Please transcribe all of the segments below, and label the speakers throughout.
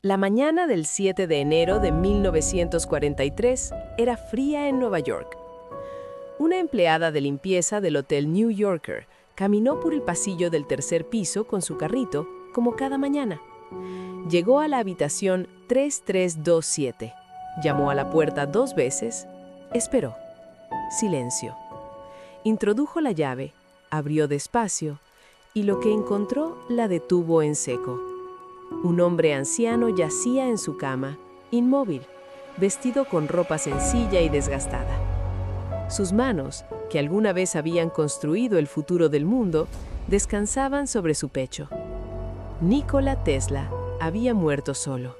Speaker 1: La mañana del 7 de enero de 1943 era fría en Nueva York. Una empleada de limpieza del Hotel New Yorker caminó por el pasillo del tercer piso con su carrito, como cada mañana. Llegó a la habitación 3327, llamó a la puerta 2 veces, esperó. Silencio. Introdujo la llave, abrió despacio, y lo que encontró la detuvo en seco. Un hombre anciano yacía en su cama, inmóvil, vestido con ropa sencilla y desgastada. Sus manos, que alguna vez habían construido el futuro del mundo, descansaban sobre su pecho. Nikola Tesla había muerto solo,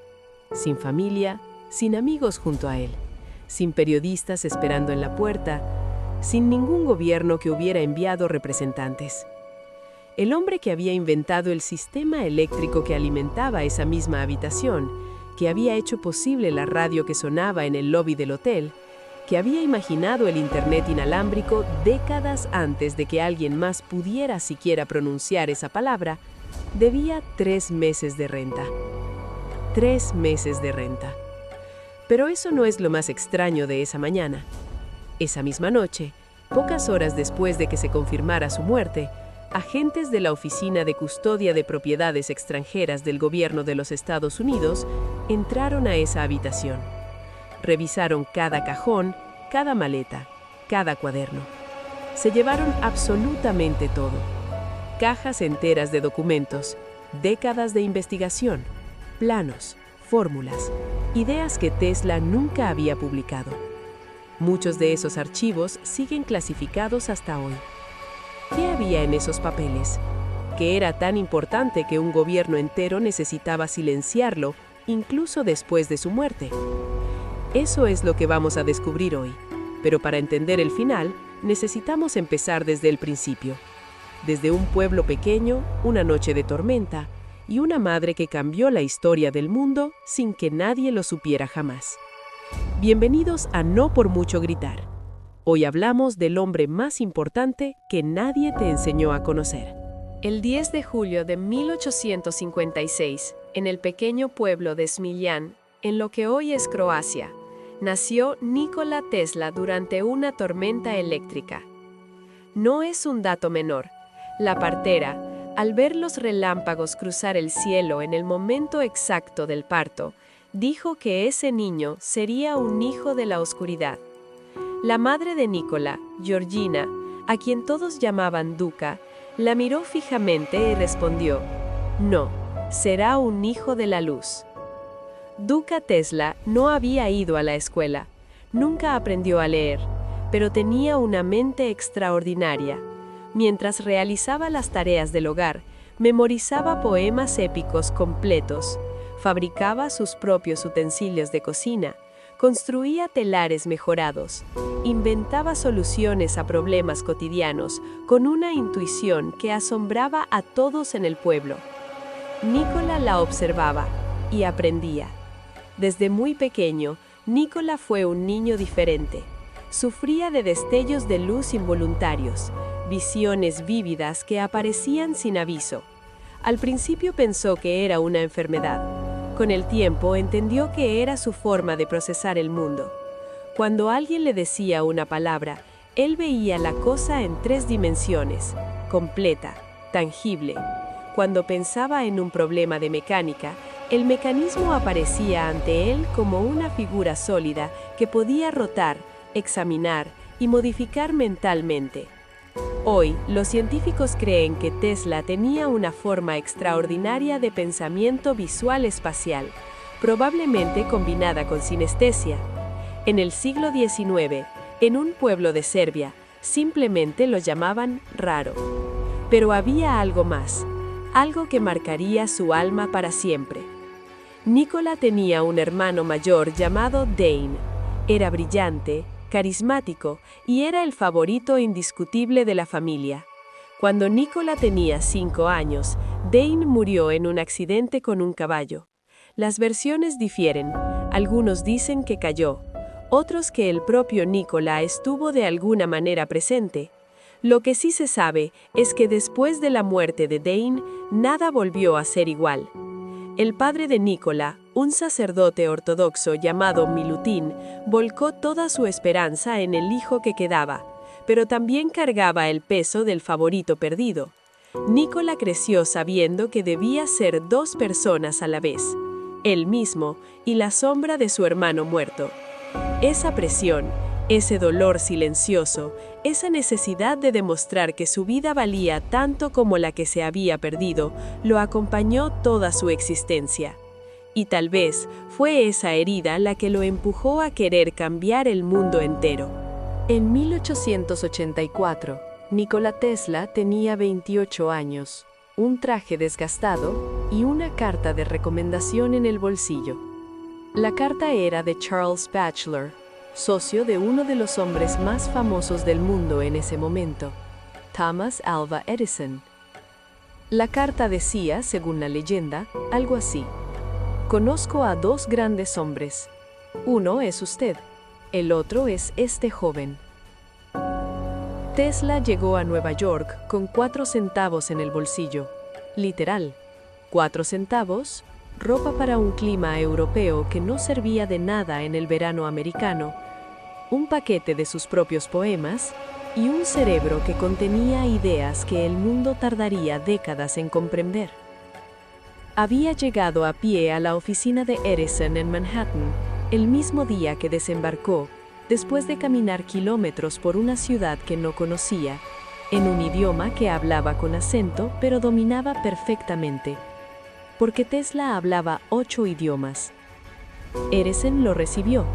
Speaker 1: sin familia, sin amigos junto a él, sin periodistas esperando en la puerta, sin ningún gobierno que hubiera enviado representantes. El hombre que había inventado el sistema eléctrico que alimentaba esa misma habitación, que había hecho posible la radio que sonaba en el lobby del hotel, que había imaginado el Internet inalámbrico décadas antes de que alguien más pudiera siquiera pronunciar esa palabra, debía 3 meses de renta. 3 meses de renta. Pero eso no es lo más extraño de esa mañana. Esa misma noche, pocas horas después de que se confirmara su muerte, agentes de la Oficina de Custodia de Propiedades Extranjeras del Gobierno de los Estados Unidos entraron a esa habitación. Revisaron cada cajón, cada maleta, cada cuaderno. Se llevaron absolutamente todo. Cajas enteras de documentos, décadas de investigación, planos, fórmulas, ideas que Tesla nunca había publicado. Muchos de esos archivos siguen clasificados hasta hoy. ¿Qué había en esos papeles? ¿Qué era tan importante que un gobierno entero necesitaba silenciarlo, incluso después de su muerte? Eso es lo que vamos a descubrir hoy. Pero para entender el final, necesitamos empezar desde el principio. Desde un pueblo pequeño, una noche de tormenta, y una madre que cambió la historia del mundo sin que nadie lo supiera jamás. Bienvenidos a No por mucho gritar. Hoy hablamos del hombre más importante que nadie te enseñó a conocer. El 10 de julio de 1856, en el pequeño pueblo de Smiljan, en lo que hoy es Croacia, nació Nikola Tesla durante una tormenta eléctrica. No es un dato menor. La partera, al ver los relámpagos cruzar el cielo en el momento exacto del parto, dijo que ese niño sería un hijo de la oscuridad. La madre de Nikola, Georgina, a quien todos llamaban Duka, la miró fijamente y respondió: «No, será un hijo de la luz». Duka Tesla no había ido a la escuela, nunca aprendió a leer, pero tenía una mente extraordinaria. Mientras realizaba las tareas del hogar, memorizaba poemas épicos completos, fabricaba sus propios utensilios de cocina, construía telares mejorados, inventaba soluciones a problemas cotidianos con una intuición que asombraba a todos en el pueblo. Nikola la observaba y aprendía. Desde muy pequeño, Nikola fue un niño diferente. Sufría de destellos de luz involuntarios, visiones vívidas que aparecían sin aviso. Al principio pensó que era una enfermedad. Con el tiempo entendió que era su forma de procesar el mundo. Cuando alguien le decía una palabra, él veía la cosa en 3 dimensiones, completa, tangible. Cuando pensaba en un problema de mecánica, el mecanismo aparecía ante él como una figura sólida que podía rotar, examinar y modificar mentalmente. Hoy, los científicos creen que Tesla tenía una forma extraordinaria de pensamiento visual espacial, probablemente combinada con sinestesia. En el siglo XIX, en un pueblo de Serbia, simplemente lo llamaban raro. Pero había algo más, algo que marcaría su alma para siempre. Nikola tenía un hermano mayor llamado Dane. Era brillante, carismático y era el favorito indiscutible de la familia. Cuando Nikola tenía 5 años, Dane murió en un accidente con un caballo. Las versiones difieren. Algunos dicen que cayó, otros que el propio Nikola estuvo de alguna manera presente. Lo que sí se sabe es que después de la muerte de Dane, nada volvió a ser igual. El padre de Nikola, un sacerdote ortodoxo llamado Milutin, volcó toda su esperanza en el hijo que quedaba, pero también cargaba el peso del favorito perdido. Nikola creció sabiendo que debía ser dos personas a la vez, él mismo y la sombra de su hermano muerto. Esa presión, ese dolor silencioso, esa necesidad de demostrar que su vida valía tanto como la que se había perdido, lo acompañó toda su existencia. Y tal vez fue esa herida la que lo empujó a querer cambiar el mundo entero. En 1884, Nikola Tesla tenía 28 años, un traje desgastado y una carta de recomendación en el bolsillo. La carta era de Charles Batchelor, socio de uno de los hombres más famosos del mundo en ese momento, Thomas Alva Edison. La carta decía, según la leyenda, algo así: conozco a dos grandes hombres. Uno es usted, el otro es este joven. Tesla llegó a Nueva York con 4 centavos en el bolsillo. Literal, 4 centavos, ropa para un clima europeo que no servía de nada en el verano americano, un paquete de sus propios poemas y un cerebro que contenía ideas que el mundo tardaría décadas en comprender. Había llegado a pie a la oficina de Edison en Manhattan el mismo día que desembarcó, después de caminar kilómetros por una ciudad que no conocía, en un idioma que hablaba con acento pero dominaba perfectamente, porque Tesla hablaba 8 idiomas. Edison lo recibió,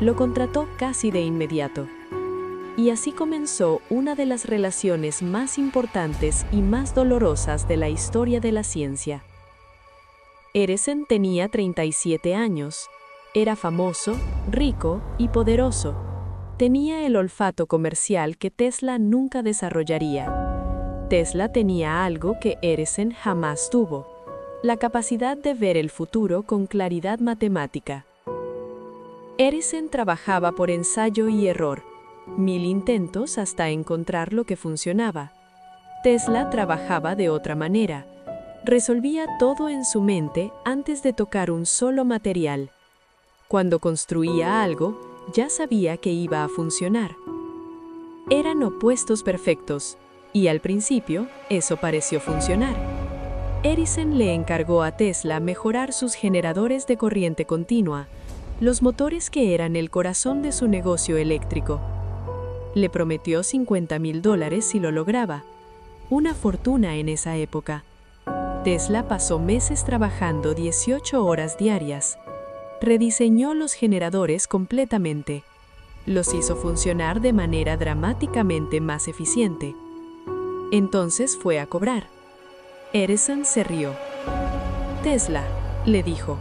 Speaker 1: lo contrató casi de inmediato. Y así comenzó una de las relaciones más importantes y más dolorosas de la historia de la ciencia. Edison tenía 37 años. Era famoso, rico y poderoso. Tenía el olfato comercial que Tesla nunca desarrollaría. Tesla tenía algo que Edison jamás tuvo: la capacidad de ver el futuro con claridad matemática. Edison trabajaba por ensayo y error, 1000 intentos hasta encontrar lo que funcionaba. Tesla trabajaba de otra manera. Resolvía todo en su mente antes de tocar un solo material. Cuando construía algo, ya sabía que iba a funcionar. Eran opuestos perfectos, y al principio eso pareció funcionar. Edison le encargó a Tesla mejorar sus generadores de corriente continua, los motores que eran el corazón de su negocio eléctrico. Le prometió $50,000 si lo lograba, una fortuna en esa época. Tesla pasó meses trabajando 18 horas diarias. Rediseñó los generadores completamente. Los hizo funcionar de manera dramáticamente más eficiente. Entonces fue a cobrar. Edison se rió. Tesla, le dijo,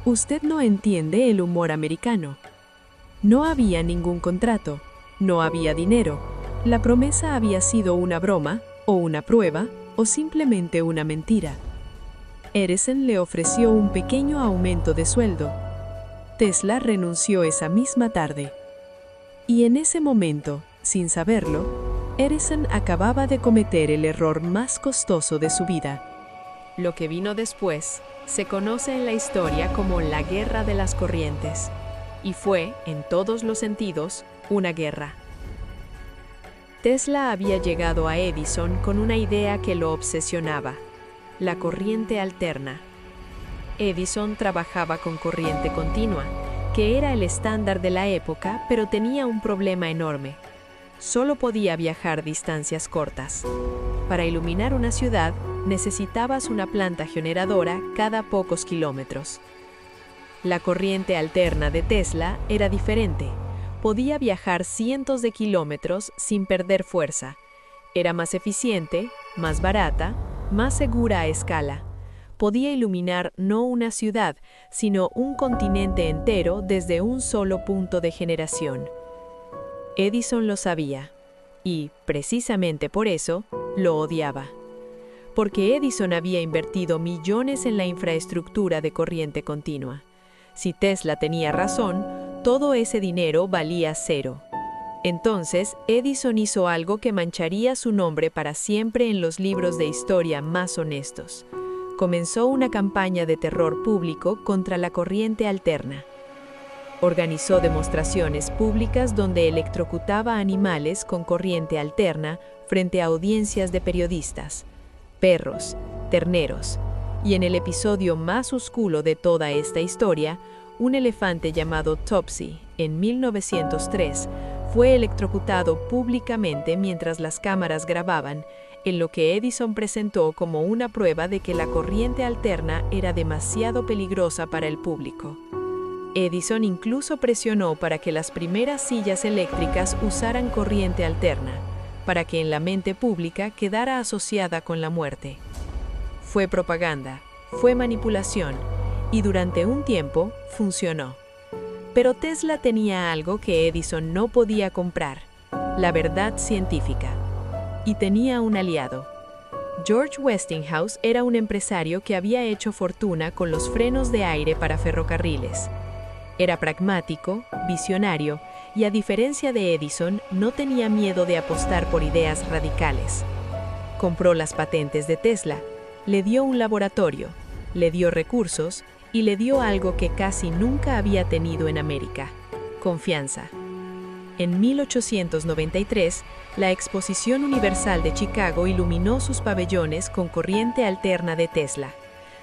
Speaker 1: usted no entiende el humor americano. No había ningún contrato, no había dinero. La promesa había sido una broma, o una prueba, o simplemente una mentira. Edison le ofreció un pequeño aumento de sueldo. Tesla renunció esa misma tarde. Y en ese momento, sin saberlo, Edison acababa de cometer el error más costoso de su vida. Lo que vino después se conoce en la historia como la Guerra de las Corrientes, y fue, en todos los sentidos, una guerra. Tesla había llegado a Edison con una idea que lo obsesionaba: la corriente alterna. Edison trabajaba con corriente continua, que era el estándar de la época, pero tenía un problema enorme. Solo podía viajar distancias cortas. Para iluminar una ciudad, necesitabas una planta generadora cada pocos kilómetros. La corriente alterna de Tesla era diferente. Podía viajar cientos de kilómetros sin perder fuerza. Era más eficiente, más barata, más segura a escala. Podía iluminar no una ciudad, sino un continente entero desde un solo punto de generación. Edison lo sabía, y, precisamente por eso, lo odiaba. Porque Edison había invertido millones en la infraestructura de corriente continua. Si Tesla tenía razón, todo ese dinero valía cero. Entonces, Edison hizo algo que mancharía su nombre para siempre en los libros de historia más honestos. comenzó una campaña de terror público contra la corriente alterna. Organizó demostraciones públicas donde electrocutaba animales con corriente alterna frente a audiencias de periodistas, perros, terneros, y en el episodio más oscuro de toda esta historia, un elefante llamado Topsy, en 1903, fue electrocutado públicamente mientras las cámaras grababan, en lo que Edison presentó como una prueba de que la corriente alterna era demasiado peligrosa para el público. Edison incluso presionó para que las primeras sillas eléctricas usaran corriente alterna, para que en la mente pública quedara asociada con la muerte. Fue propaganda, fue manipulación, y durante un tiempo funcionó. Pero Tesla tenía algo que Edison no podía comprar: la verdad científica. Y tenía un aliado. George Westinghouse era un empresario que había hecho fortuna con los frenos de aire para ferrocarriles. Era pragmático, visionario, y a diferencia de Edison, no tenía miedo de apostar por ideas radicales. Compró las patentes de Tesla, le dio un laboratorio, le dio recursos y le dio algo que casi nunca había tenido en América: confianza. En 1893, la Exposición Universal de Chicago iluminó sus pabellones con corriente alterna de Tesla.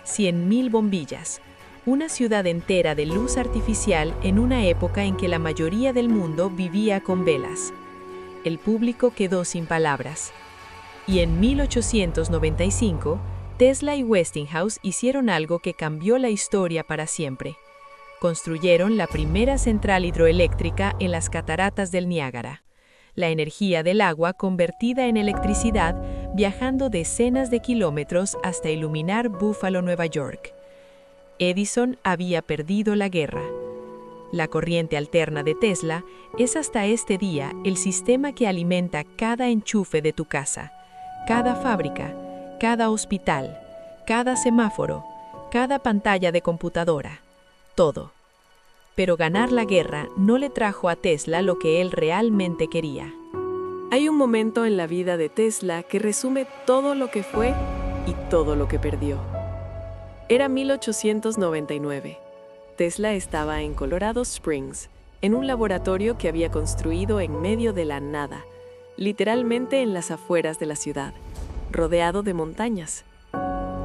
Speaker 1: 100.000 bombillas, una ciudad entera de luz artificial en una época en que la mayoría del mundo vivía con velas. El público quedó sin palabras. Y en 1895, Tesla y Westinghouse hicieron algo que cambió la historia para siempre. Construyeron la primera central hidroeléctrica en las cataratas del Niágara. La energía del agua convertida en electricidad, viajando decenas de kilómetros hasta iluminar Buffalo, Nueva York. Edison había perdido la guerra. La corriente alterna de Tesla es hasta este día el sistema que alimenta cada enchufe de tu casa, cada fábrica, cada hospital, cada semáforo, cada pantalla de computadora, todo. Pero ganar la guerra no le trajo a Tesla lo que él realmente quería. Hay un momento en la vida de Tesla que resume todo lo que fue y todo lo que perdió. Era 1899. Tesla estaba en Colorado Springs, en un laboratorio que había construido en medio de la nada, literalmente en las afueras de la ciudad, rodeado de montañas.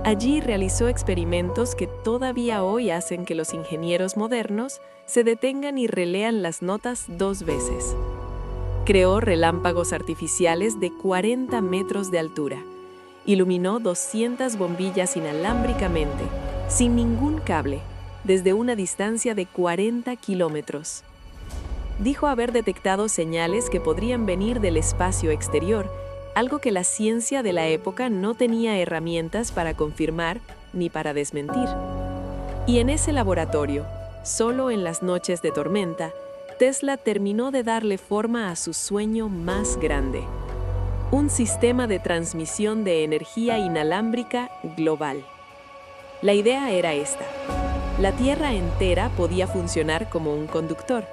Speaker 1: Allí realizó experimentos que todavía hoy hacen que los ingenieros modernos se detengan y relean las notas 2 veces. Creó relámpagos artificiales de 40 metros de altura. Iluminó 200 bombillas inalámbricamente, sin ningún cable, desde una distancia de 40 kilómetros. Dijo haber detectado señales que podrían venir del espacio exterior, algo que la ciencia de la época no tenía herramientas para confirmar ni para desmentir. Y en ese laboratorio, solo en las noches de tormenta, Tesla terminó de darle forma a su sueño más grande: un sistema de transmisión de energía inalámbrica global. La idea era esta: la Tierra entera podía funcionar como un conductor.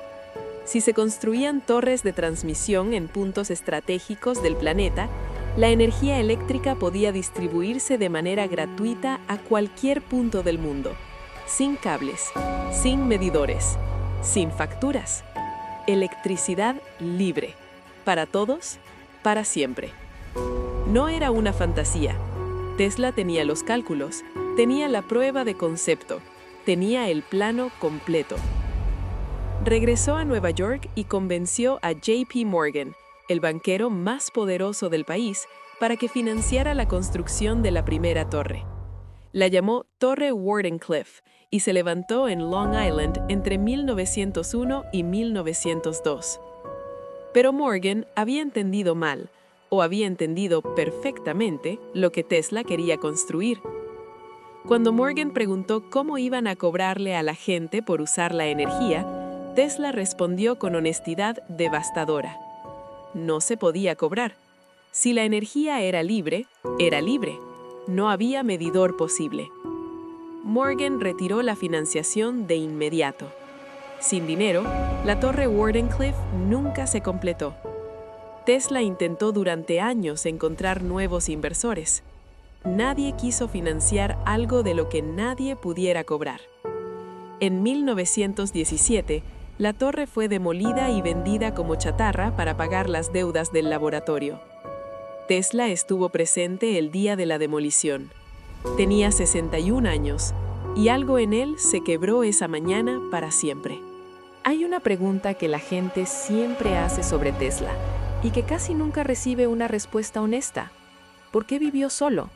Speaker 1: Si se construían torres de transmisión en puntos estratégicos del planeta, la energía eléctrica podía distribuirse de manera gratuita a cualquier punto del mundo, sin cables, sin medidores, sin facturas. Electricidad libre, para todos, para siempre. No era una fantasía. Tesla tenía los cálculos, tenía la prueba de concepto, tenía el plano completo. Regresó a Nueva York y convenció a JP Morgan, el banquero más poderoso del país, para que financiara la construcción de la primera torre. La llamó Torre Wardenclyffe y se levantó en Long Island entre 1901 y 1902. Pero Morgan había entendido mal, o había entendido perfectamente, lo que Tesla quería construir. Cuando Morgan preguntó cómo iban a cobrarle a la gente por usar la energía, Tesla respondió con honestidad devastadora: no se podía cobrar. Si la energía era libre, era libre. No había medidor posible. Morgan retiró la financiación de inmediato. Sin dinero, la torre Wardenclyffe nunca se completó. Tesla intentó durante años encontrar nuevos inversores.
Speaker 2: nadie quiso financiar algo de lo que nadie pudiera cobrar. En 1917, la torre fue demolida y vendida como chatarra para pagar las deudas del laboratorio. Tesla estuvo presente el día de la demolición. Tenía 61 años, y algo en él se quebró esa mañana para siempre.
Speaker 1: Hay una pregunta que la gente siempre hace sobre Tesla y que casi nunca recibe una respuesta honesta. ¿Por qué vivió solo?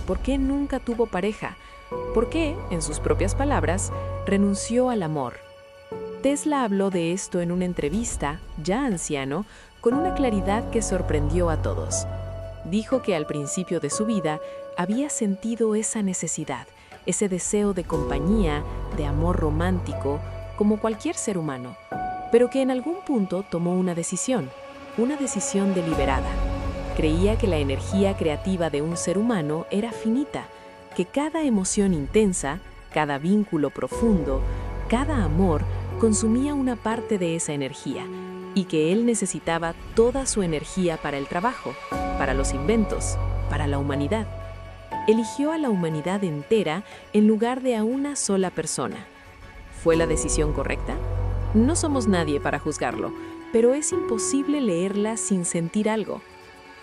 Speaker 1: ¿Por qué nunca tuvo pareja? ¿Por qué, en sus propias palabras, renunció al amor? Tesla habló de esto en una entrevista, ya anciano, con una claridad que sorprendió a todos. Dijo que al principio de su vida había sentido esa necesidad, ese deseo de compañía, de amor romántico, como cualquier ser humano, pero que en algún punto tomó una decisión deliberada. Creía que la energía creativa de un ser humano era finita, que cada emoción intensa, cada vínculo profundo, cada amor consumía una parte de esa energía y que él necesitaba toda su energía para el trabajo, para los inventos, para la humanidad. Eligió a la humanidad entera en lugar de a una sola persona. ¿Fue la decisión correcta? No somos nadie para juzgarlo, pero es imposible leerla sin sentir algo.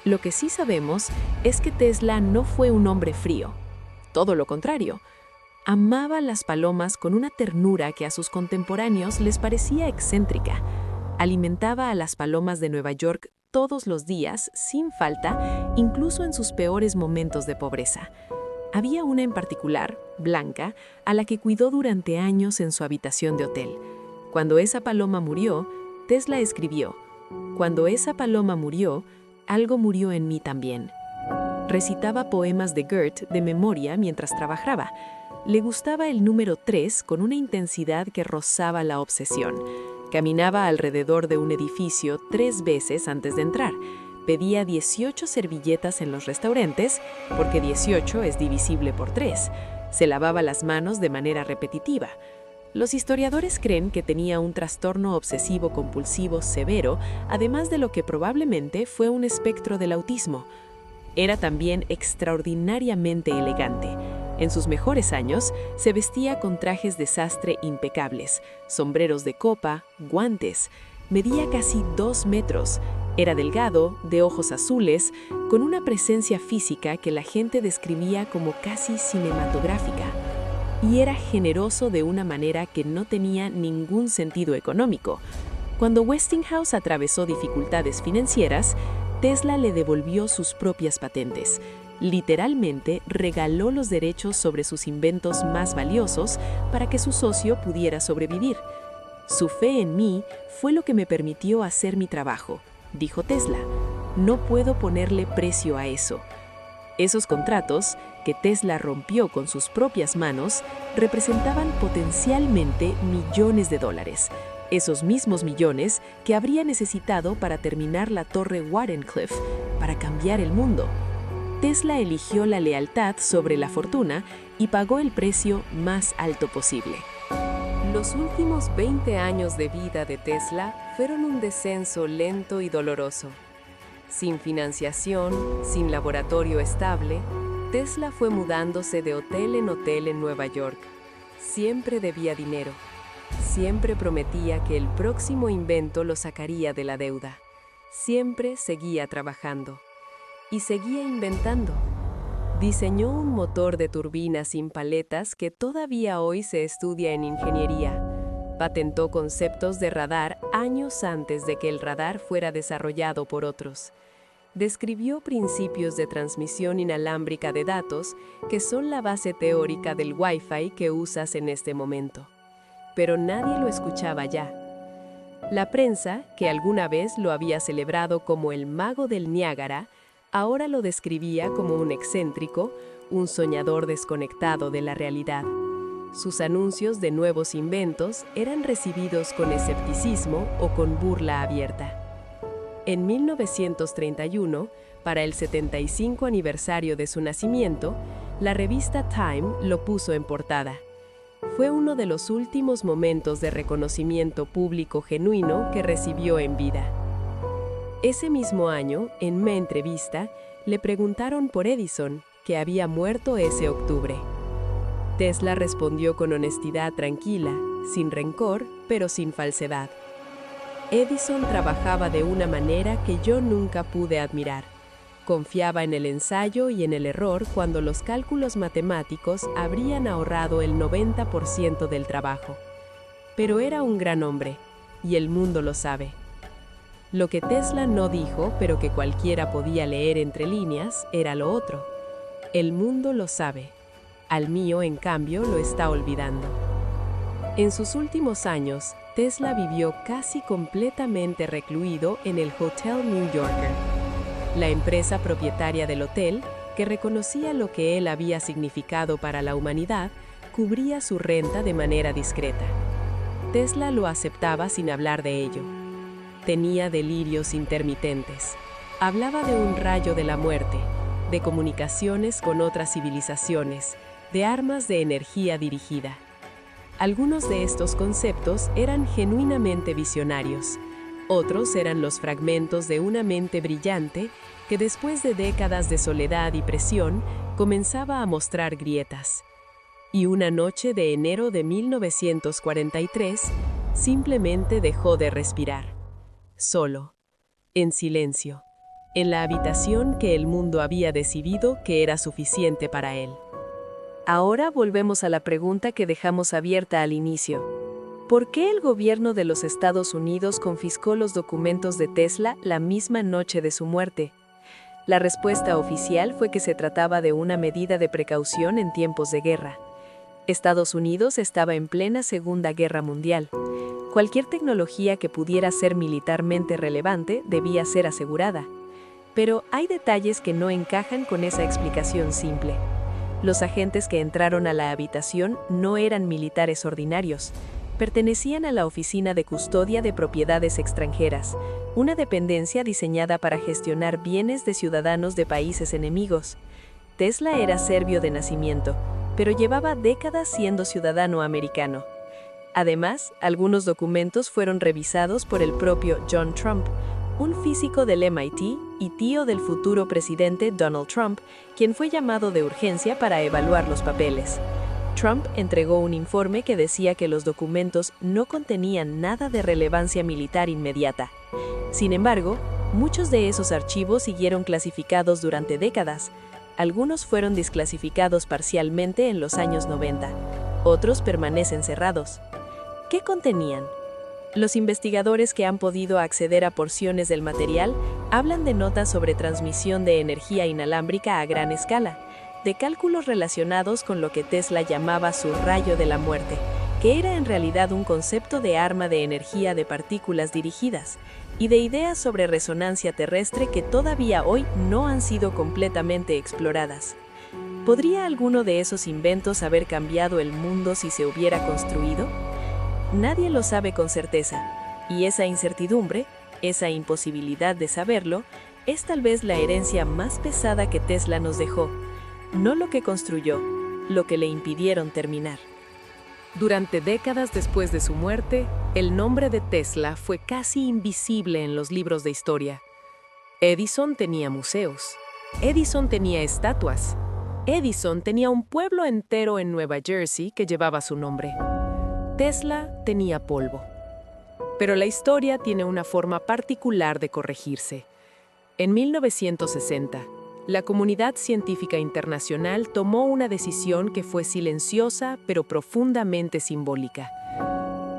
Speaker 1: Lo que sí sabemos es que Tesla no fue un hombre frío. Todo lo contrario. Amaba las palomas con una ternura que a sus contemporáneos les parecía excéntrica. Alimentaba a las palomas de Nueva York todos los días, sin falta, incluso en sus peores momentos de pobreza. Había una en particular, blanca, a la que cuidó durante años en su habitación de hotel. Cuando esa paloma murió, Tesla escribió: «Cuando esa paloma murió, algo murió en mí también». Recitaba poemas de Goethe de memoria mientras trabajaba. Le gustaba el número 3 con una intensidad que rozaba la obsesión. Caminaba alrededor de un edificio 3 veces antes de entrar. Pedía 18 servilletas en los restaurantes, porque 18 es divisible por 3. Se lavaba las manos de manera repetitiva. Los historiadores creen que tenía un trastorno obsesivo-compulsivo severo, además de lo que probablemente fue un espectro del autismo. Era también extraordinariamente elegante. En sus mejores años, se vestía con trajes de sastre impecables, sombreros de copa, guantes. Medía casi 2 metros. Era delgado, de ojos azules, con una presencia física que la gente describía como casi cinematográfica. Y era generoso de una manera que no tenía ningún sentido económico. Cuando Westinghouse atravesó dificultades financieras, Tesla le devolvió sus propias patentes. Literalmente regaló los derechos sobre sus inventos más valiosos para que su socio pudiera sobrevivir. «Su fe en mí fue lo que me permitió hacer mi trabajo», dijo Tesla. «No puedo ponerle precio a eso». Esos contratos, que Tesla rompió con sus propias manos, representaban potencialmente millones de dólares. Esos mismos millones que habría necesitado para terminar la torre Wardenclyffe, para cambiar el mundo. Tesla eligió la lealtad sobre la fortuna y pagó el precio más alto posible. Los últimos 20 años de vida de Tesla fueron un descenso lento y doloroso. Sin financiación, sin laboratorio estable, Tesla fue mudándose de hotel en Nueva York. Siempre debía dinero. Siempre prometía que el próximo invento lo sacaría de la deuda. Siempre seguía trabajando. Y seguía inventando. Diseñó un motor de turbina sin paletas que todavía hoy se estudia en ingeniería. Patentó conceptos de radar años antes de que el radar fuera desarrollado por otros. Describió principios de transmisión inalámbrica de datos que son la base teórica del Wi-Fi que usas en este momento. Pero nadie lo escuchaba ya. La prensa, que alguna vez lo había celebrado como el mago del Niágara, ahora lo describía como un excéntrico, un soñador desconectado de la realidad. Sus anuncios de nuevos inventos eran recibidos con escepticismo o con burla abierta. En 1931, para el 75 aniversario de su nacimiento, la revista Time lo puso en portada. Fue uno de los últimos momentos de reconocimiento público genuino que recibió en vida. Ese mismo año, en una entrevista, le preguntaron por Edison, que había muerto ese octubre. Tesla respondió con honestidad tranquila, sin rencor, pero sin falsedad. Edison trabajaba de una manera que yo nunca pude admirar. Confiaba en el ensayo y en el error cuando los cálculos matemáticos habrían ahorrado el 90% del trabajo. Pero era un gran hombre, y el mundo lo sabe. Lo que Tesla no dijo, pero que cualquiera podía leer entre líneas, era lo otro. El mundo lo sabe. Al mío, en cambio, lo está olvidando. En sus últimos años, Tesla vivió casi completamente recluido en el Hotel New Yorker, la empresa propietaria del hotel, que reconocía lo que él había significado para la humanidad, cubría su renta de manera discreta. Tesla lo aceptaba sin hablar de ello. Tenía delirios intermitentes. Hablaba de un rayo de la muerte, de comunicaciones con otras civilizaciones, de armas de energía dirigida. Algunos de estos conceptos eran genuinamente visionarios. Otros eran los fragmentos de una mente brillante que después de décadas de soledad y presión comenzaba a mostrar grietas. Y una noche de enero de 1943 simplemente dejó de respirar. Solo, en silencio, en la habitación que el mundo había decidido que era suficiente para él. Ahora volvemos a la pregunta que dejamos abierta al inicio. ¿Por qué el gobierno de los Estados Unidos confiscó los documentos de Tesla la misma noche de su muerte? La respuesta oficial fue que se trataba de una medida de precaución en tiempos de guerra. Estados Unidos estaba en plena Segunda Guerra Mundial. Cualquier tecnología que pudiera ser militarmente relevante debía ser asegurada. Pero hay detalles que no encajan con esa explicación simple. Los agentes que entraron a la habitación no eran militares ordinarios. Pertenecían a la Oficina de Custodia de Propiedades Extranjeras, una dependencia diseñada para gestionar bienes de ciudadanos de países enemigos. Tesla era serbio de nacimiento, pero llevaba décadas siendo ciudadano americano. Además, algunos documentos fueron revisados por el propio John Trump, un físico del MIT y tío del futuro presidente Donald Trump, quien fue llamado de urgencia para evaluar los papeles. Trump entregó un informe que decía que los documentos no contenían nada de relevancia militar inmediata. Sin embargo, muchos de esos archivos siguieron clasificados durante décadas. Algunos fueron desclasificados parcialmente en los años 90. Otros permanecen cerrados. ¿Qué contenían? Los investigadores que han podido acceder a porciones del material hablan de notas sobre transmisión de energía inalámbrica a gran escala, de cálculos relacionados con lo que Tesla llamaba su rayo de la muerte, que era en realidad un concepto de arma de energía de partículas dirigidas, y de ideas sobre resonancia terrestre que todavía hoy no han sido completamente exploradas. ¿Podría alguno de esos inventos haber cambiado el mundo si se hubiera construido? Nadie lo sabe con certeza, y esa incertidumbre, esa imposibilidad de saberlo, es tal vez la herencia más pesada que Tesla nos dejó. No lo que construyó, lo que le impidieron terminar. Durante décadas después de su muerte, el nombre de Tesla fue casi invisible en los libros de historia. Edison tenía museos. Edison tenía estatuas. Edison tenía un pueblo entero en Nueva Jersey que llevaba su nombre. Tesla tenía polvo. Pero la historia tiene una forma particular de corregirse. En 1960, la comunidad científica internacional tomó una decisión que fue silenciosa pero profundamente simbólica.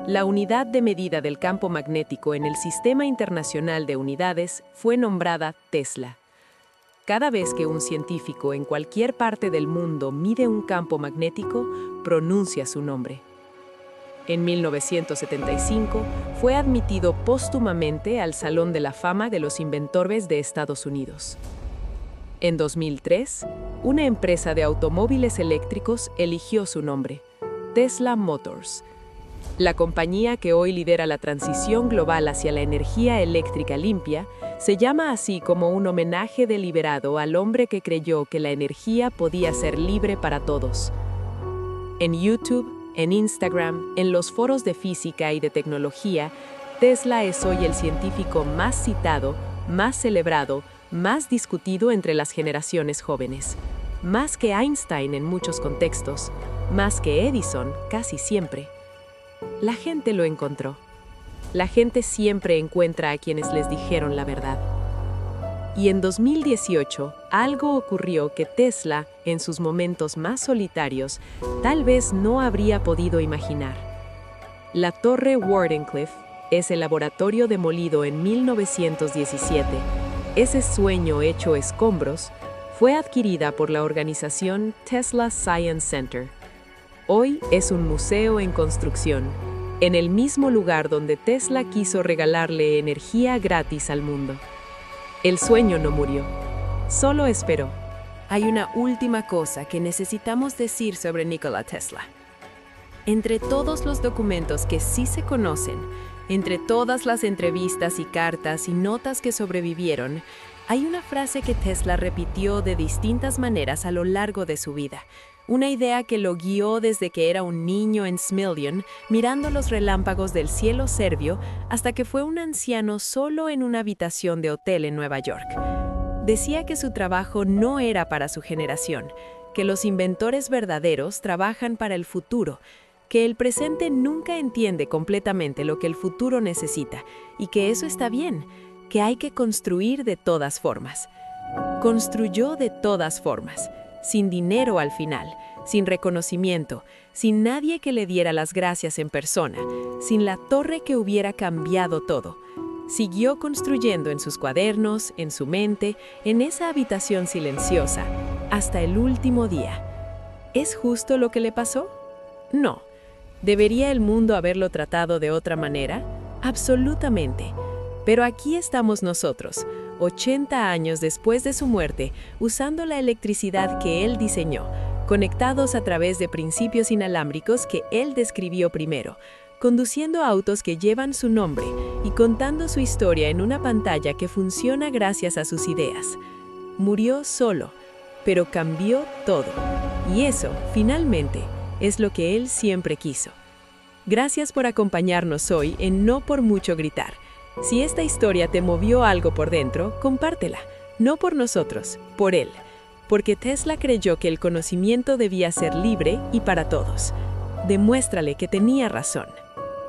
Speaker 1: La unidad de medida del campo magnético en el Sistema Internacional de Unidades fue nombrada Tesla. Cada vez que un científico en cualquier parte del mundo mide un campo magnético, pronuncia su nombre. En 1975, fue admitido póstumamente al Salón de la Fama de los Inventores de Estados Unidos. En 2003, una empresa de automóviles eléctricos eligió su nombre, Tesla Motors. La compañía que hoy lidera la transición global hacia la energía eléctrica limpia se llama así como un homenaje deliberado al hombre que creyó que la energía podía ser libre para todos. En YouTube, en Instagram, en los foros de física y de tecnología, Tesla es hoy el científico más citado, más celebrado, más discutido entre las generaciones jóvenes. más que Einstein en muchos contextos, más que Edison casi siempre. La gente lo encontró. La gente siempre encuentra a quienes les dijeron la verdad. Y en 2018, algo ocurrió que Tesla, en sus momentos más solitarios, tal vez no habría podido imaginar. La Torre Wardenclyffe, ese laboratorio demolido en 1917, ese sueño hecho escombros, fue adquirida por la organización Tesla Science Center. Hoy es un museo en construcción, en el mismo lugar donde Tesla quiso regalarle energía gratis al mundo. El sueño no murió, solo esperó. Hay una última cosa que necesitamos decir sobre Nikola Tesla. Entre todos los documentos que sí se conocen, entre todas las entrevistas y cartas y notas que sobrevivieron, hay una frase que Tesla repitió de distintas maneras a lo largo de su vida. Una idea que lo guió desde que era un niño en Smiljan, mirando los relámpagos del cielo serbio, hasta que fue un anciano solo en una habitación de hotel en Nueva York. Decía que su trabajo no era para su generación, que los inventores verdaderos trabajan para el futuro, que el presente nunca entiende completamente lo que el futuro necesita, y que eso está bien, que hay que construir de todas formas. Construyó de todas formas. Sin dinero al final, sin reconocimiento, sin nadie que le diera las gracias en persona, sin la torre que hubiera cambiado todo. Siguió construyendo en sus cuadernos, en su mente, en esa habitación silenciosa, hasta el último día. ¿Es justo lo que le pasó? No. ¿Debería el mundo haberlo tratado de otra manera? Absolutamente. Pero aquí estamos nosotros, 80 años después de su muerte, usando la electricidad que él diseñó, conectados a través de principios inalámbricos que él describió primero, conduciendo autos que llevan su nombre y contando su historia en una pantalla que funciona gracias a sus ideas. Murió solo, pero cambió todo. Y eso, finalmente, es lo que él siempre quiso. Gracias por acompañarnos hoy en No por Mucho Gritar. Si esta historia te movió algo por dentro, compártela. No por nosotros, por él. Porque Tesla creyó que el conocimiento debía ser libre y para todos. Demuéstrale que tenía razón.